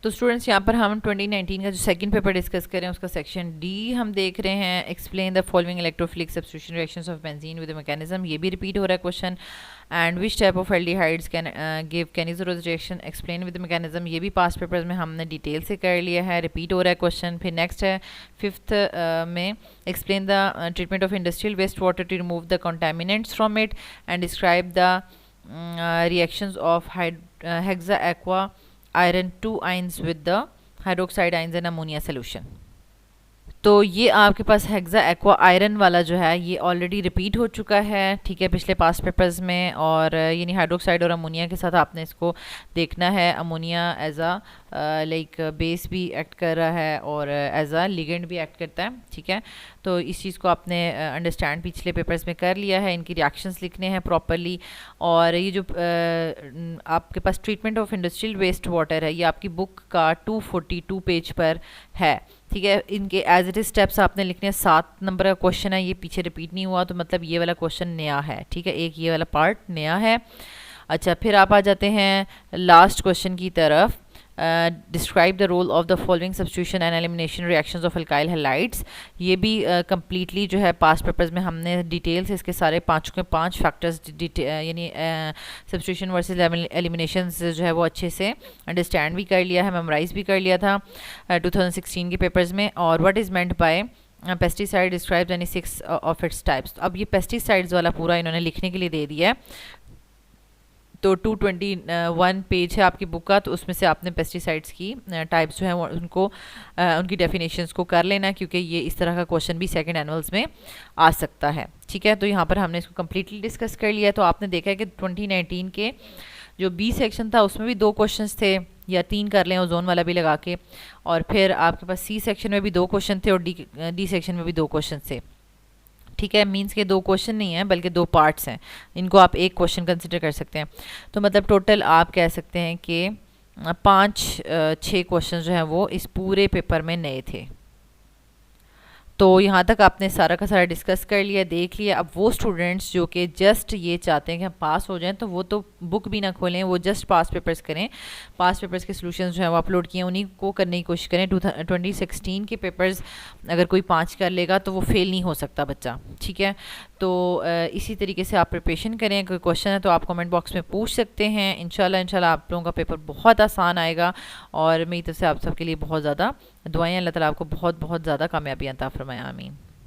तो स्टूडेंट्स यहाँ पर हम 2019 का जो सेकंड पेपर डिस्कस करें उसका सेक्शन डी हम देख रहे हैं। Explain the following electrophilic substitution reactions of benzene with mechanism. ये भी रिपीट हो रहा है question. And which type of aldehydes can give Cannizzaro reaction, explain with mechanism. ये भी पास्ट पेपर्स में हमने डिटेल से कर लिया है, रिपीट हो रहा है क्वेश्चन। फिर नेक्स्ट है फिफ्थ में explain the treatment of industrial waste water to remove the contaminants from it and describe the reactions of hexa aqua iron 2 ions with the hydroxide ions in ammonia solution। तो ये आपके पास hexa aqua iron वाला जो है ये already repeat हो चुका है, ठीक है, पिछले पास्ट पेपर्स में। और यानी हाइड्रोक्साइड और अमोनिया के साथ आपने इसको देखना है। अमोनिया एज आ लाइक बेस भी एक्ट कर रहा है और एज आ लिगेंड भी एक्ट करता है, ठीक है। तो इस चीज़ को आपने अंडरस्टैंड पिछले पेपर्स में कर लिया है। इनकी रिएक्शंस लिखने हैं प्रॉपरली। और ये जो आपके पास treatment of industrial waste water है ये आपकी बुक का 242 पेज पर है, ठीक है। इनके एज इट इज स्टेप्स आपने लिखने हैं। 7 नंबर का क्वेश्चन है, ये पीछे रिपीट नहीं हुआ, तो मतलब ये वाला क्वेश्चन नया है, ठीक है। एक ये वाला पार्ट नया है। अच्छा, फिर आप आ जाते हैं लास्ट क्वेश्चन की तरफ। Describe the role of the following substitution and elimination reactions of alkyl halides. ये भी कम्प्लीटली जो है पास्ट पेपर्स में हमने डिटेल से इसके सारे 5 फैक्टर्स यानी सब्स्टिट्यूशन वर्सेस एलिमिनेशन जो है वो अच्छे से अंडरस्टैंड भी कर लिया है, मेमोराइज भी कर लिया था 2016 के पेपर्स में। और what is meant by pesticide describes any 6 of its types. अब ये पेस्टिसाइड्स वाला पूरा इन्होंने लिखने के लिए दे दिया है। तो 221 पेज है आपकी बुक का, तो उसमें से आपने पेस्टिसाइड्स की टाइप्स जो हैं उनको उनकी डेफिनेशंस को कर लेना, क्योंकि ये इस तरह का क्वेश्चन भी सेकंड एनुअल्स में आ सकता है, ठीक है। तो यहाँ पर हमने इसको कम्प्लीटली डिस्कस कर लिया। तो आपने देखा है कि 2019 के जो बी सेक्शन था उसमें भी 2 क्वेश्चंस थे, या 3 कर लें ओजोन वाला भी लगा के। और फिर आपके पास सी सेक्शन में भी 2 क्वेश्चन थे और डी सेक्शन में भी 2 क्वेश्चन थे, ठीक है। मींस के 2 क्वेश्चन नहीं है बल्कि 2 पार्ट्स हैं, इनको आप एक क्वेश्चन कंसिडर कर सकते हैं। तो मतलब टोटल आप कह सकते हैं कि 5-6 क्वेश्चन जो हैं वो इस पूरे पेपर में नए थे। तो यहाँ तक आपने सारा का सारा डिस्कस कर लिया, देख लिया। अब वो स्टूडेंट्स जो कि जस्ट ये चाहते हैं कि हम पास हो जाएं, तो वो तो बुक भी ना खोलें, वो जस्ट पास पेपर्स करें। पास पेपर्स के सॉल्यूशंस जो हैं वो अपलोड किए, उन्हीं को करने की कोशिश करें। 2016 के पेपर्स अगर कोई 5 कर लेगा तो वो फेल नहीं हो सकता बच्चा, ठीक है। तो इसी तरीके से आप प्रिपरेशन करें। कोई क्वेश्चन है तो आप कमेंट बॉक्स में पूछ सकते हैं। इंशाल्लाह आप लोगों का पेपर बहुत आसान आएगा और मेरी तरफ से आप सबके लिए बहुत ज़्यादा दुआएं। अल्लाह ताला आपको बहुत बहुत ज़्यादा कामयाबी अता फरमाए। आमीन।